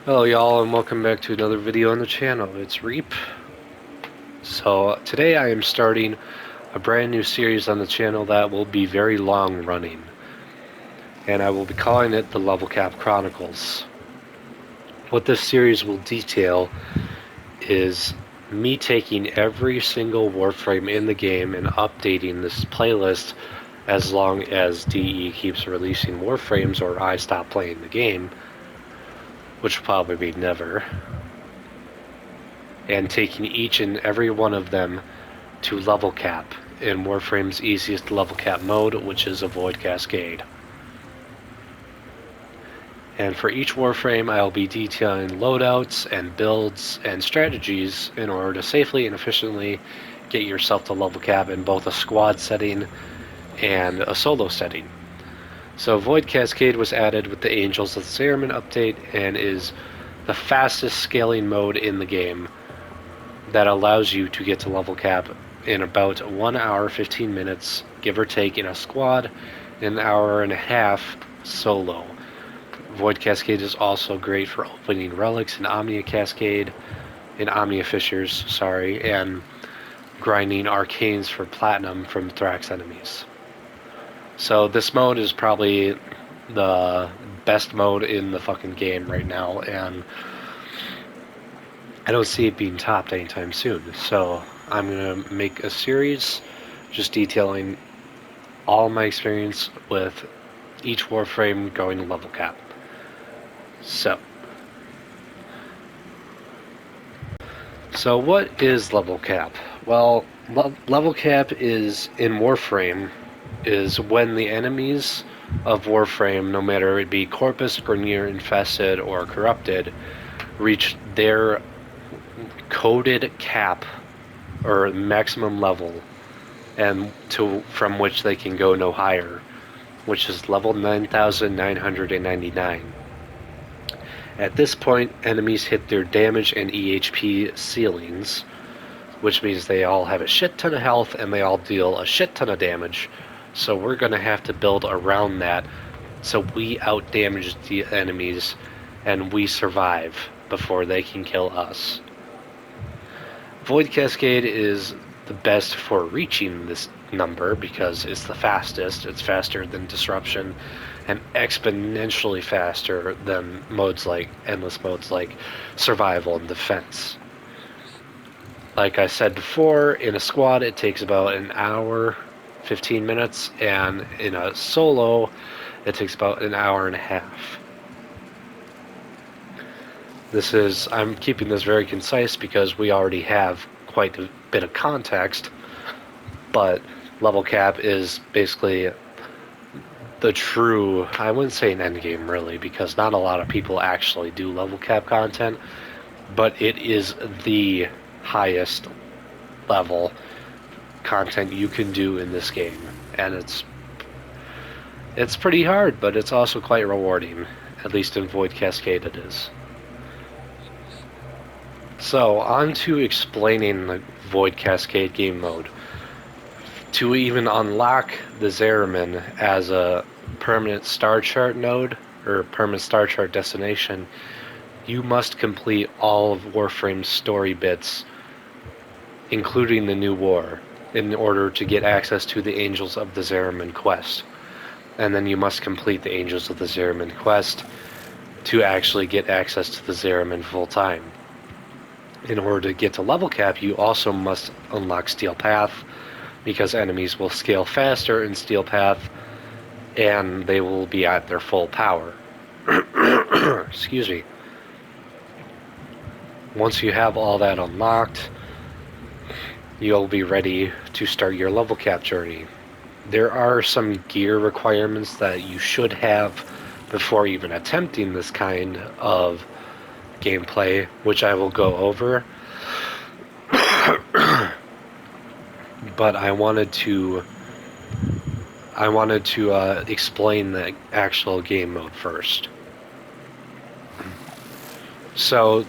Hello y'all, and welcome back to another video on the channel. It's Reap. So today I am starting a brand new series on the channel that will be very long running, and I will be calling it the Level Cap Chronicles. What this series will detail is me taking every single Warframe in the game and updating this playlist as long as DE keeps releasing Warframes or I stop playing the game, which will probably be never, and taking each and every one of them to level cap in Warframe's easiest level cap mode, which is Avoid Cascade. And for each Warframe, I'll be detailing loadouts and builds and strategies in order to safely and efficiently get yourself to level cap in both a squad setting and a solo setting. So Avoid Cascade was added with the Angels of the Zariman update and is the fastest scaling mode in the game that allows you to get to level cap in about 1 hour 15 minutes, give or take, in a squad, an hour and a half solo. Void Cascade is also great for opening relics in Omnia Cascade, in Omnia Fissures, and grinding arcanes for platinum from Thrax enemies. So this mode is probably the best mode in the fucking game right now, and I don't see it being topped anytime soon. So I'm going to make a series just detailing all my experience with each Warframe going to level cap. So what is level cap? Well, level cap is, in Warframe, is when the enemies of Warframe, no matter it be Corpus, Grineer, Infested, or Corrupted, reach their coded cap or maximum level, and from which they can go no higher, which is level 9,999. At this point, enemies hit their damage and EHP ceilings, which means they all have a shit ton of health and they all deal a shit ton of damage. So we're going to have to build around that so we outdamage the enemies and we survive before they can kill us. Void Cascade is the best for reaching this number because it's the fastest. It's faster than Disruption and exponentially faster than endless modes like Survival and Defense. Like I said before, in a squad it takes about an hour 15 minutes, and in a solo it takes about an hour and a half. I'm keeping this very concise because we already have quite a bit of context, but level cap is basically the true, I wouldn't say an endgame really, because not a lot of people actually do level cap content, but it is the highest level content you can do in this game, and it's pretty hard, but it's also quite rewarding. At least in Void Cascade it is. So, on to explaining the Void Cascade game mode. To even unlock the Zariman as a permanent star chart node, or permanent star chart destination, you must complete all of Warframe's story bits, including the New War, in order to get access to the Angels of the Zariman quest. And then you must complete the Angels of the Zariman quest to actually get access to the Zariman full time. In order to get to level cap, you also must unlock Steel Path, because enemies will scale faster in Steel Path, and they will be at their full power. Excuse me. Once you have all that unlocked, you'll be ready to start your level cap journey. There are some gear requirements that you should have before even attempting this kind of gameplay, which I will go over. But I wanted to explain the actual game mode first. So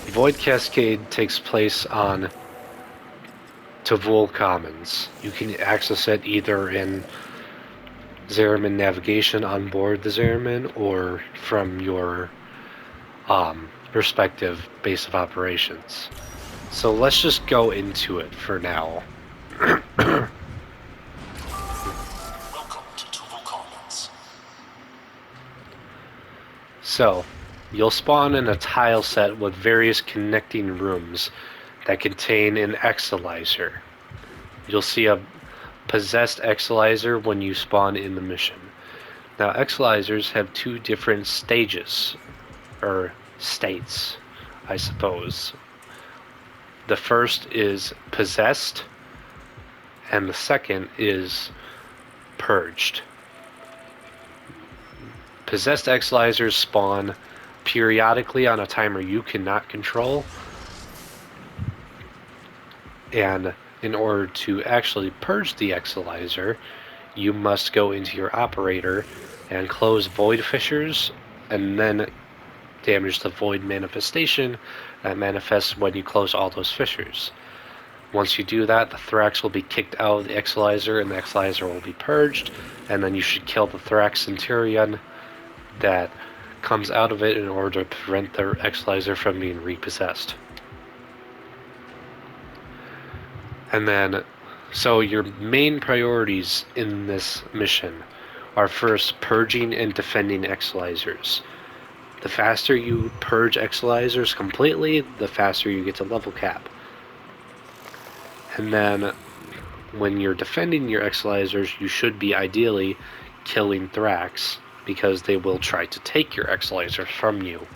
Void Cascade takes place on Tavul Commons. You can access it either in Zariman navigation on board the Zariman or from your respective base of operations. So let's just go into it for now. So, you'll spawn in a tile set with various connecting rooms that contain an Exilizer. You'll see a possessed Exilizer when you spawn in the mission. Now, Exilizers have two different stages, or states, I suppose. The first is possessed, and the second is purged. Possessed Exilizers spawn periodically on a timer you cannot control, and in order to actually purge the Exilizer, you must go into your operator and close void fissures, and then damage the void manifestation that manifests when you close all those fissures. Once you do that, the Thrax will be kicked out of the Exilizer, and the Exilizer will be purged, and then you should kill the Thrax Centurion that comes out of it in order to prevent the Exilizer from being repossessed. And then, so your main priorities in this mission are first purging and defending Exilizers. The faster you purge Exilizers completely, the faster you get to level cap. And then, when you're defending your Exilizers, you should be ideally killing Thrax, because they will try to take your Exilizers from you.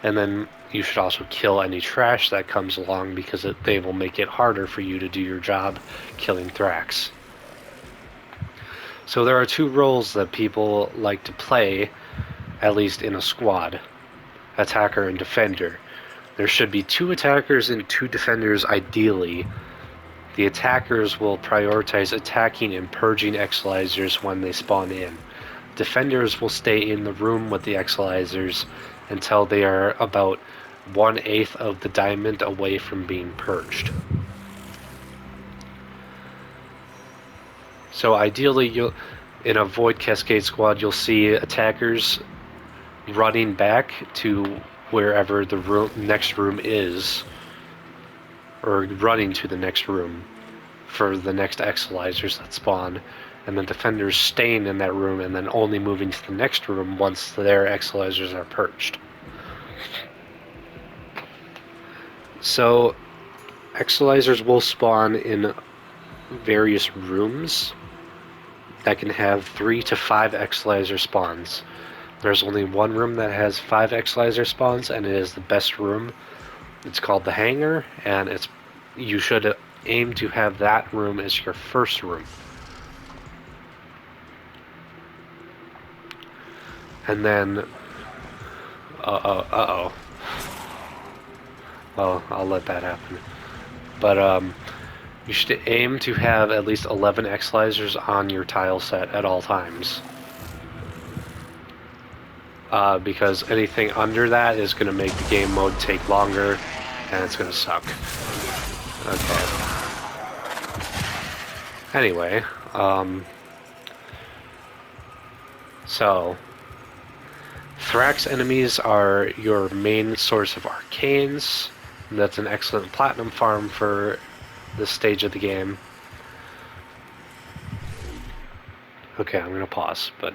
And then you should also kill any trash that comes along, because they will make it harder for you to do your job killing Thrax. So there are two roles that people like to play, at least in a squad: attacker and defender. There should be 2 attackers and 2 defenders ideally. The attackers will prioritize attacking and purging Exilizers when they spawn in. Defenders will stay in the room with the Exilizers until they are about 1/8 of the diamond away from being purged. So ideally, in a Void Cascade squad, you'll see attackers running back to wherever the next room is, or running to the next room for the next Exilizers that spawn, and then defenders staying in that room and then only moving to the next room once their Exilizers are purged. So, Exilizers will spawn in various rooms that can have 3 to 5 Exilizer spawns. There's only one room that has 5 Exilizer spawns, and it is the best room. It's called the Hangar, and you should aim to have that room as your first room. And then, well, I'll let that happen. But you should aim to have at least 11 Exilizers on your tile set at all times. Because anything under that is going to make the game mode take longer, and it's going to suck. Okay. Anyway, so Thrax enemies are your main source of arcanes. That's an excellent platinum farm for this stage of the game. Okay, I'm going to pause, but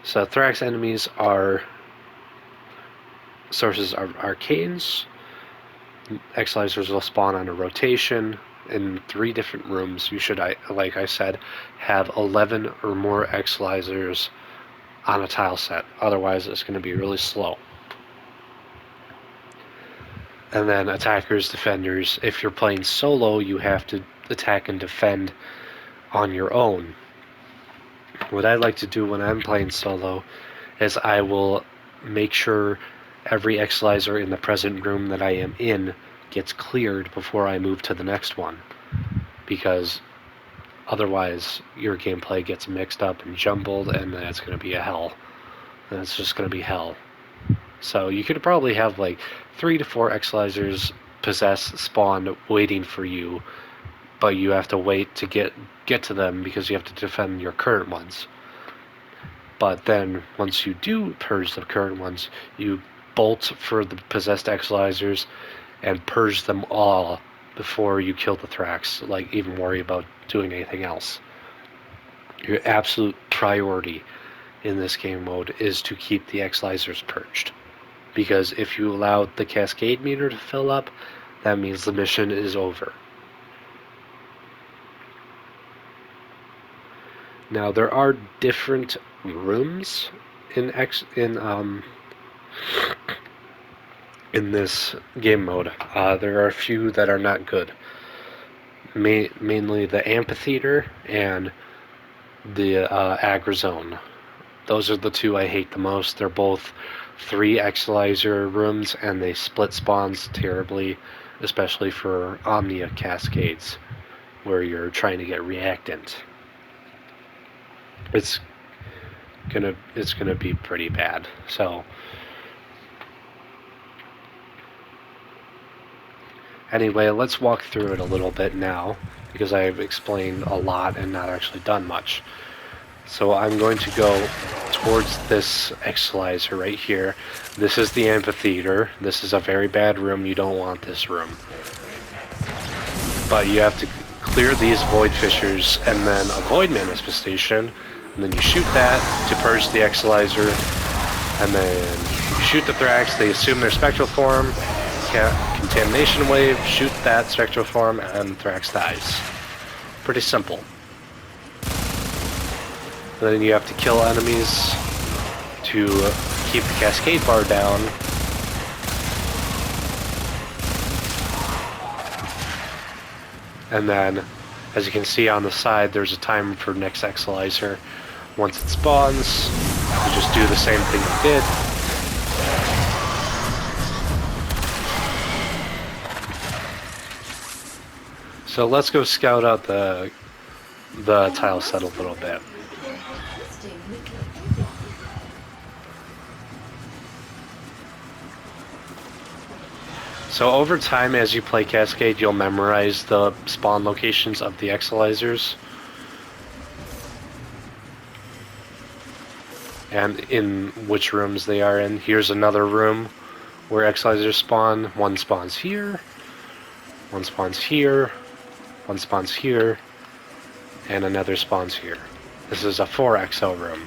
so Thrax enemies are sources of arcanes. Exilizers will spawn on a rotation in 3 different rooms. You should, like I said, have 11 or more Exilizers on a tile set. Otherwise, it's going to be really slow. And then attackers, defenders. If you're playing solo, you have to attack and defend on your own. What I like to do when I'm playing solo is I will make sure every Exilizer in the present room that I am in gets cleared before I move to the next one, because otherwise your gameplay gets mixed up and jumbled, and then it's going to be a hell. And it's just going to be hell. So you could probably have like 3 to 4 Exilizers possessed spawned waiting for you, but you have to wait to get to them because you have to defend your current ones. But then once you do purge the current ones, you bolt for the possessed Exilizers and purge them all before you kill the Thrax, like even worry about doing anything else. Your absolute priority in this game mode is to keep the Exilizers purged. Because if you allow the Cascade meter to fill up, that means the mission is over. Now there are different rooms in this game mode. There are a few that are not good. Mainly the amphitheater and the agrizone. Those are the two I hate the most. They're both 3 Exilizer rooms, and they split spawns terribly, especially for Omnia Cascades, where you're trying to get reactant. It's gonna be pretty bad. So anyway, let's walk through it a little bit now, because I've explained a lot and not actually done much. So I'm going to go towards this Exilizer right here. This is the amphitheater. This is a very bad room. You don't want this room. But you have to clear these void fissures and then avoid manifestation. And then you shoot that to purge the Exilizer. And then you shoot the Thrax. They assume their spectral form. Contamination wave. Shoot that spectral form and Thrax dies. Pretty simple. And then you have to kill enemies to keep the Cascade bar down. And then, as you can see on the side, there's a timer for next Exilizer. Once it spawns, you just do the same thing you did. So let's go scout out the tile set a little bit. So over time, as you play Cascade, you'll memorize the spawn locations of the Exilizers. And in which rooms they are in. Here's another room where Exilizers spawn. One spawns here, one spawns here, one spawns here, and another spawns here. This is a 4XO room.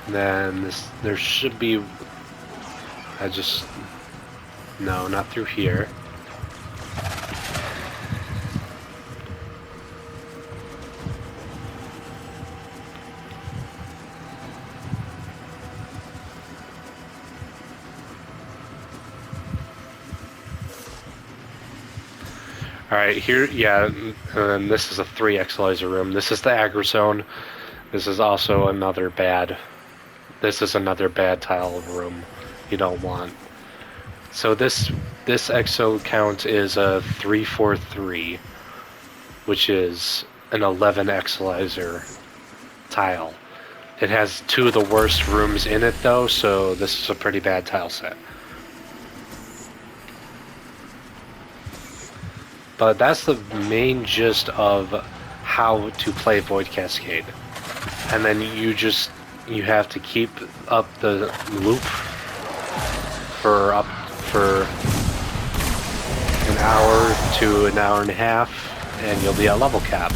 And then there should be... No, not through here. Alright, here, yeah, and this is a 3 Exilizer room. This is the agrizone. This is also another bad... This is another bad tile room you don't want. So this exo count is a 343, which is an 11 Exilizer tile. It has 2 of the worst rooms in it though, so this is a pretty bad tile set. But that's the main gist of how to play Void Cascade. And then you have to keep up the loop for an hour to an hour and a half, and you'll be at level cap.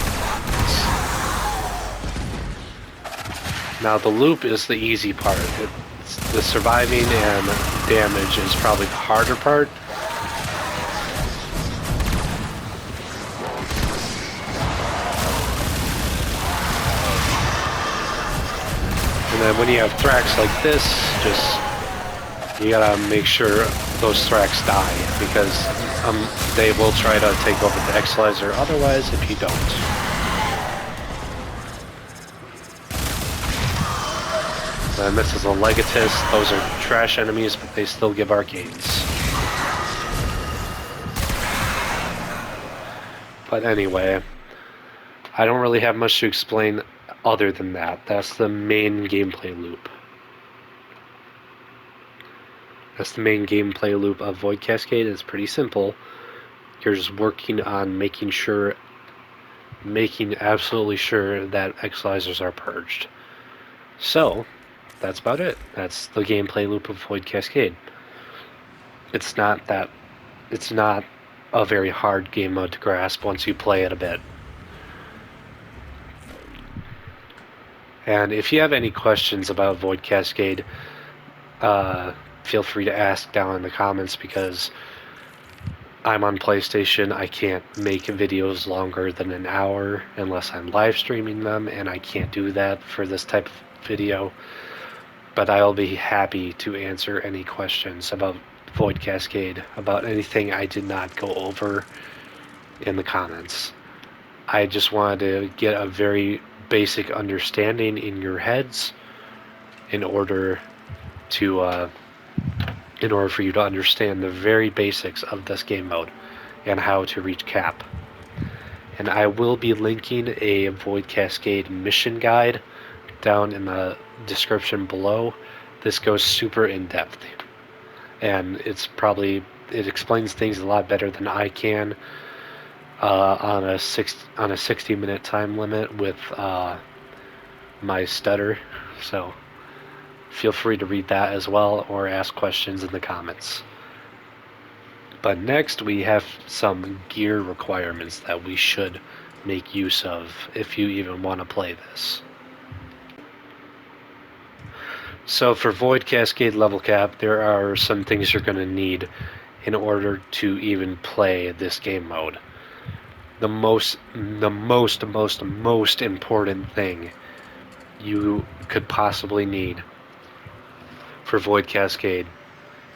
Now the loop is the easy part. The surviving and damage is probably the harder part. And then when you have Thrax like this, you gotta make sure those Thrax die, because they will try to take over the Exilizer otherwise if you don't. And this is a Legatus. Those are trash enemies, but they still give arcades. But anyway, I don't really have much to explain other than that. That's the main gameplay loop. That's the main gameplay loop of Void Cascade. It's pretty simple. You're just working on making absolutely sure that Exilizers are purged. So, that's about it. That's the gameplay loop of Void Cascade. It's not a very hard game mode to grasp once you play it a bit. And if you have any questions about Void Cascade, feel free to ask down in the comments, because I'm on PlayStation. I can't make videos longer than an hour unless I'm live streaming them, and I can't do that for this type of video. But I'll be happy to answer any questions about Void Cascade, about anything I did not go over in the comments. I just wanted to get a very basic understanding in your heads in order for you to understand the very basics of this game mode and how to reach cap. And I will be linking a Void Cascade mission guide down in the description below. This goes super in depth, and it explains things a lot better than I can on a 60-minute time limit with my stutter. So feel free to read that as well, or ask questions in the comments. But next we have some gear requirements that we should make use of if you even want to play this. So for Void Cascade level cap, there are some things you're going to need in order to even play this game mode. The most important thing you could possibly need for Void Cascade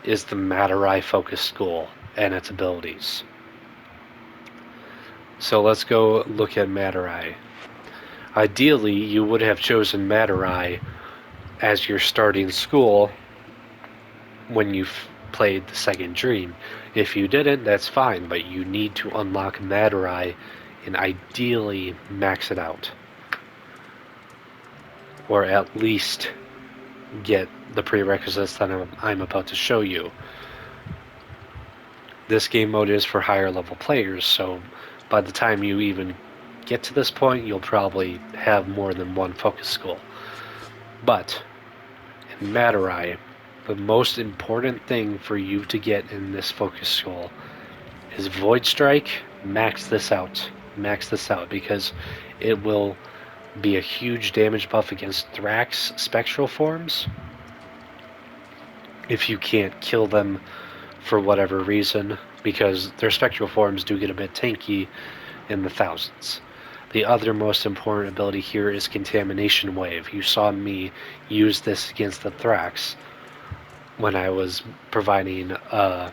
is the Matarai Focus School and its abilities. So let's go look at Matarai. Ideally, you would have chosen Matarai as your starting school when you played the second Dream. If you didn't, that's fine, but you need to unlock Matarai and ideally max it out. Or at least get the prerequisites that I'm about to show you. This game mode is for higher level players, so by the time you even get to this point, you'll probably have more than one focus school. But in Matarai, the most important thing for you to get in this focus school is Void Strike. Max this out, because it will be a huge damage buff against Thrax spectral forms if you can't kill them for whatever reason, because their spectral forms do get a bit tanky in the thousands. The other most important ability here is Contamination Wave. You saw me use this against the Thrax when I was providing a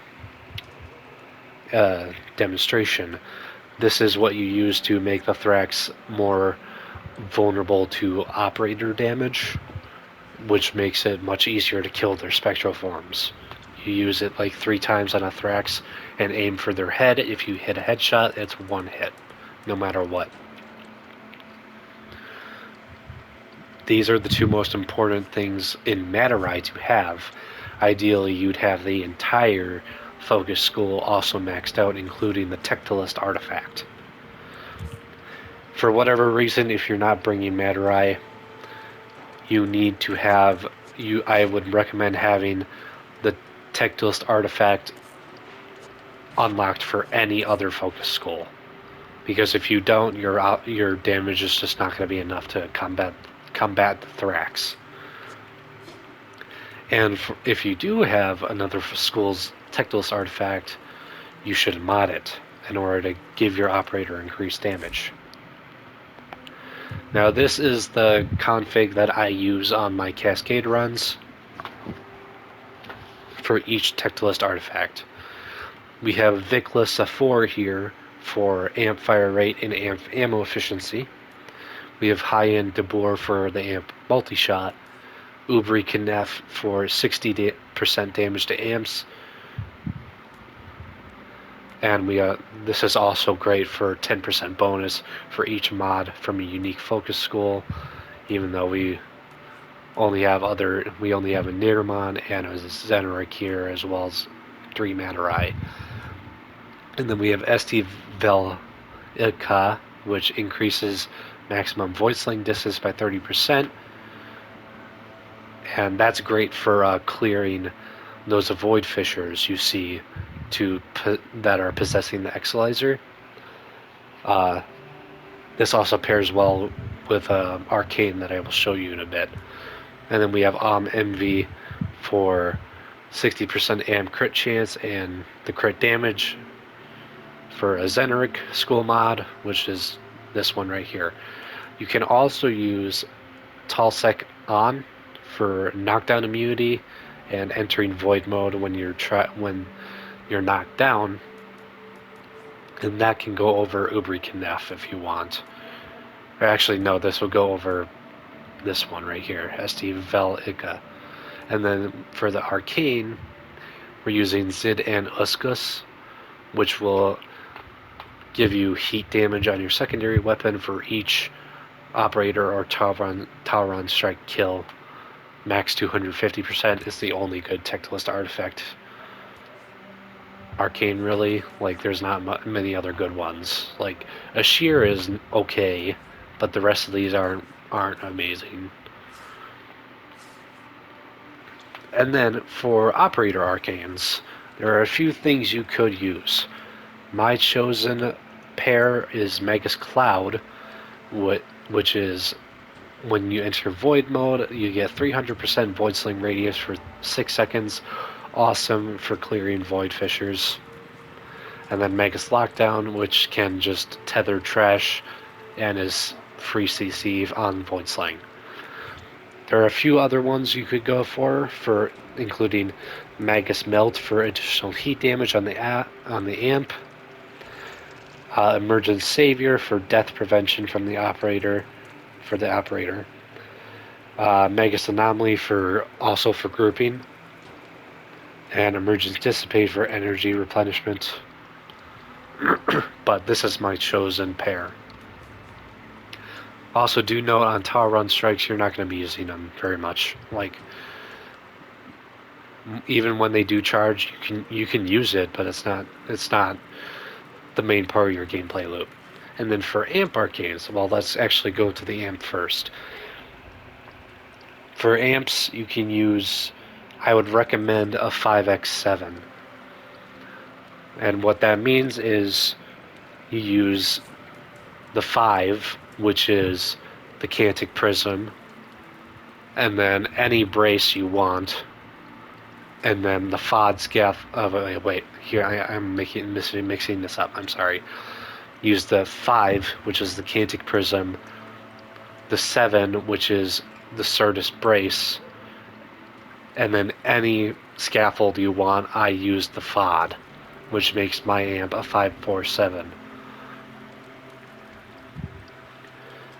demonstration. This is what you use to make the Thrax more vulnerable to operator damage, which makes it much easier to kill their spectral forms. You use it like 3 times on a Thrax and aim for their head. If you hit a headshot, it's one hit, no matter what. These are the two most important things in Matarai to have. Ideally, you'd have the entire focus school also maxed out, including the Tectilist artifact. For whatever reason, if you're not bringing Matarai, you need to have... I would recommend having the Tectilist artifact unlocked for any other focus school. Because if you don't, your damage is just not going to be enough to combat the Thrax. And if you do have another school's Tectilist artifact, you should mod it in order to give your operator increased damage. Now this is the config that I use on my Cascade runs for each Tectilist artifact. We have Viclus 4 here for amp fire rate and amp ammo efficiency. We have high-end Debor for the amp multi-shot, Ubri Knef for 60% damage to amps, and this is also great for 10% bonus for each mod from a unique focus school, even though we only have a Nirmon and a Zenrik here, as well as 3 Matarai. And then we have Esti Velika, which increases maximum voice sling distance by 30%, and that's great for clearing those void fissures you see that are possessing the Exilizer. This also pairs well with Arcane that I will show you in a bit. And then we have MV for 60% AM crit chance and the crit damage for a Zeneric school mod, which is this one right here. You can also use Talsec on for knockdown immunity and entering void mode when you're knocked down, and that can go over Ubrikinef if you want. Or actually, no, this will go over this one right here, St. Vel-Ika. And then for the Arcane, we're using Zid and Uskus, which will give you heat damage on your secondary weapon for each Operator or Tauron Strike kill. Max 250% is the only good Tectilist artifact. Arcane, really, like, there's not many other good ones. Like, Ashir is okay, but the rest of these aren't amazing. And then for Operator Arcanes, there are a few things you could use. My chosen pair is Magus Cloud, which is when you enter Void mode, you get 300% Void Sling radius for 6 seconds. Awesome for clearing Void Fissures. And then Magus Lockdown, which can just tether trash and is free CC on Void Sling. There are a few other ones you could go for including Magus Melt for additional heat damage on the amp. Emergent Savior for death prevention from the operator. Magus Anomaly also for grouping. And Emergent Dissipate for energy replenishment. But this is my chosen pair. Also, do note on Tower Run Strikes, you're not going to be using them very much. Like, even when they do charge, you can use it, but it's not the main part of your gameplay loop. And then for Amp Arcanes, well, let's actually go to the Amp first. For Amps, you can use, I would recommend a 5x7. And what that means is you use the 5, which is the Cantic Prism, and then any brace you want, and then the FOD Scaff I'm mixing this up, I'm sorry. Use the 5, which is the Cantic Prism, the 7, which is the Certus Brace, and then any scaffold you want, I use the FOD, which makes my amp a 547.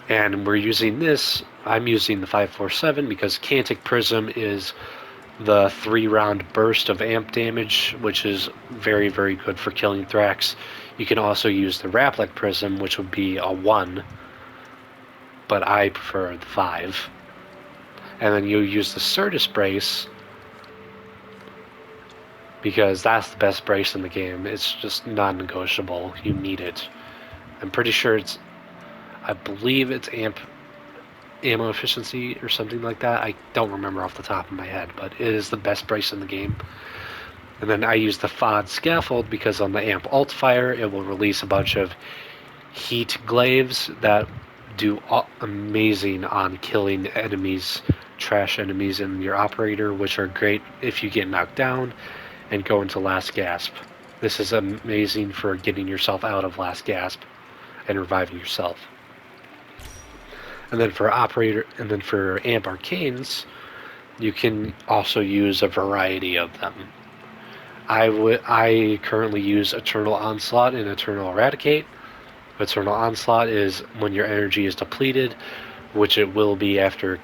And we're using this, I'm using the 547 because Cantic Prism is the 3-round burst of amp damage, which is very, very good for killing Thrax. You can also use the Raplik Prism, which would be a 1, but I prefer the 5. And then you use the Certus Brace, because that's the best brace in the game. It's just non-negotiable. You need it. I'm pretty sure I believe it's ammo efficiency or something like that. I don't remember off the top of my head, but it is the best brace in the game. And then I use the FOD Scaffold because on the amp alt fire, it will release a bunch of heat glaives that do amazing on killing enemies, trash enemies in your operator, which are great if you get knocked down and go into last gasp. This is amazing for getting yourself out of last gasp and reviving yourself. And then for amp arcanes, you can also use a variety of them. I currently use Eternal Onslaught and Eternal Eradicate. Eternal Onslaught is when your energy is depleted, which it will be after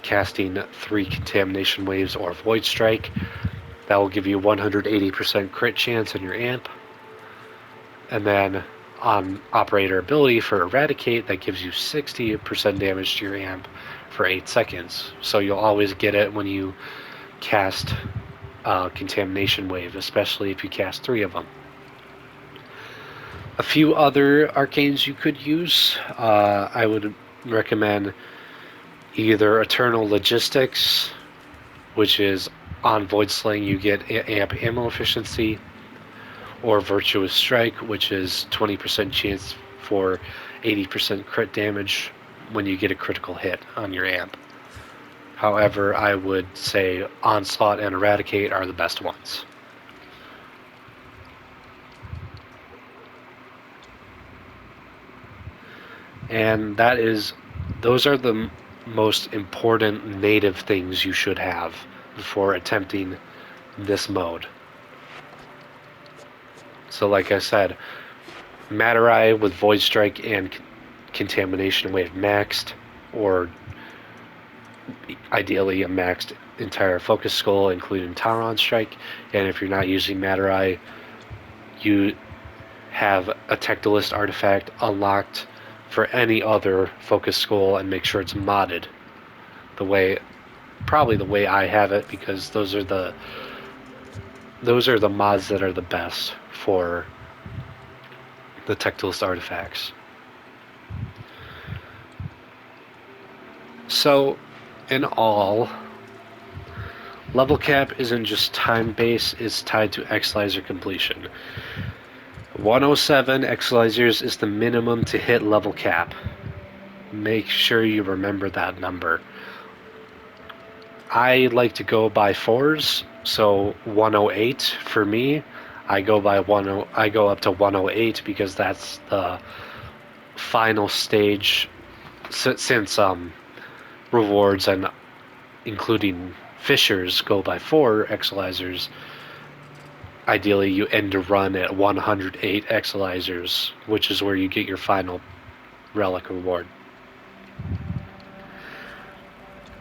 casting 3 Contamination Waves or Void Strike. That will give you 180% crit chance on your amp. And then on Operator ability for Eradicate, that gives you 60% damage to your amp for 8 seconds. So you'll always get it when you cast Contamination Wave, especially if you cast 3 of them. A few other arcanes you could use, I would recommend either Eternal Logistics which is on Void Sling you get amp ammo efficiency, or Virtuous Strike, which is 20% chance for 80% crit damage when you get a critical hit on your amp. However, I would say Onslaught and Eradicate are the best ones. And those are the most important native things you should have before attempting this mode. So like I said, Matter Eye with Void Strike and Contamination Wave maxed, or ideally a maxed entire Focus Skull, including Tauron Strike. And if you're not using Matter Eye, you have a Tectolist artifact unlocked for any other Focus Skull, and make sure it's modded probably the way I have it, because those are the mods that are the best for the Tectolist artifacts. So, in all, level cap isn't just time-based, it's tied to Xlizer completion. 107 Xlizers is the minimum to hit level cap. Make sure you remember that number. I like to go by 4s, so 108 for me. I go up to 108 because that's the final stage, since rewards and including Fishers go by 4 Xlizers. Ideally, you end a run at 108 Xlizers, which is where you get your final relic reward.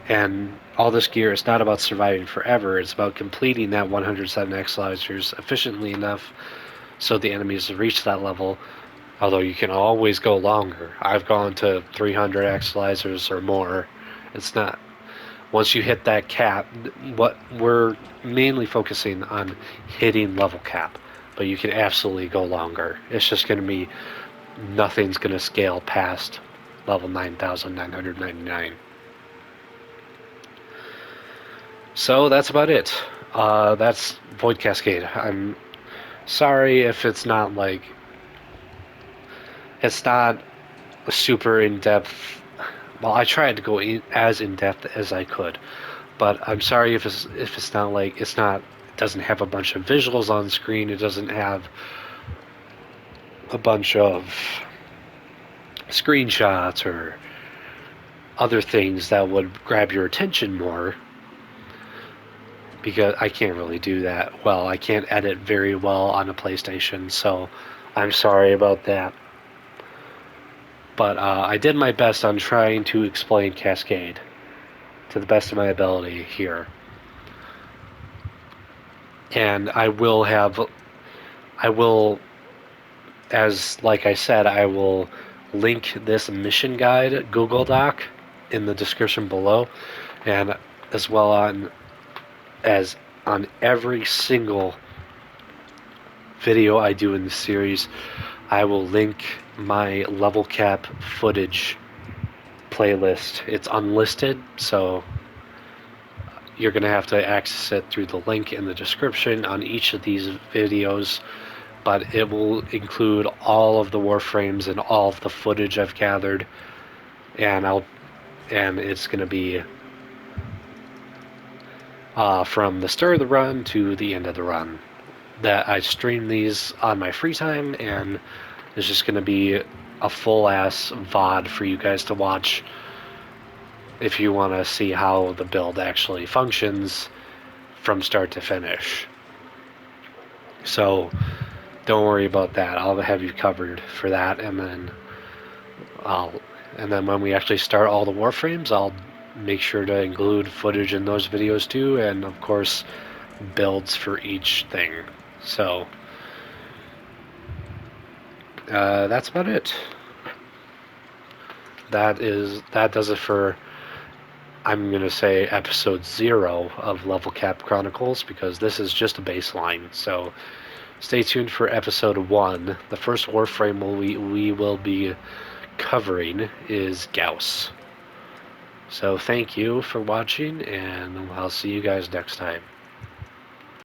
And all this gear is not about surviving forever, it's about completing that 107 Xlizers efficiently enough so the enemies reach that level, although you can always go longer. I've gone to 300 Xlizers or more. It's not... Once you hit that cap, what we're mainly focusing on hitting level cap, but you can absolutely go longer. It's just going to be... Nothing's going to scale past level 9,999. So that's about it. That's Void Cascade. I'm sorry if it's not it's not a super in-depth. Well, I tried to go as in-depth as I could, but I'm sorry if it's not it doesn't have a bunch of visuals on screen. It doesn't have a bunch of screenshots or other things that would grab your attention more, because I can't really do that well. I can't edit very well on a PlayStation, so I'm sorry about that. But I did my best on trying to explain Cascade to the best of my ability here. And I will, as like I said, I will link this mission guide Google Doc in the description below, and as well as on every single video I do in the series, I will link my level cap footage playlist. It's unlisted, so you're going to have to access it through the link in the description on each of these videos, but it will include all of the Warframes and all of the footage I've gathered, and it's going to be from the start of the run to the end of the run. That I stream these on my free time, and it's just going to be a full-ass VOD for you guys to watch if you want to see how the build actually functions from start to finish. So don't worry about that. I'll have you covered for that, and then when we actually start all the Warframes, I'll make sure to include footage in those videos too, and of course builds for each thing. So that's about it. That does it for, I'm gonna say, episode 0 of Level Cap Chronicles, because this is just a baseline. So stay tuned for episode 1. The first Warframe we will be covering is Gauss. So thank you for watching, and I'll see you guys next time.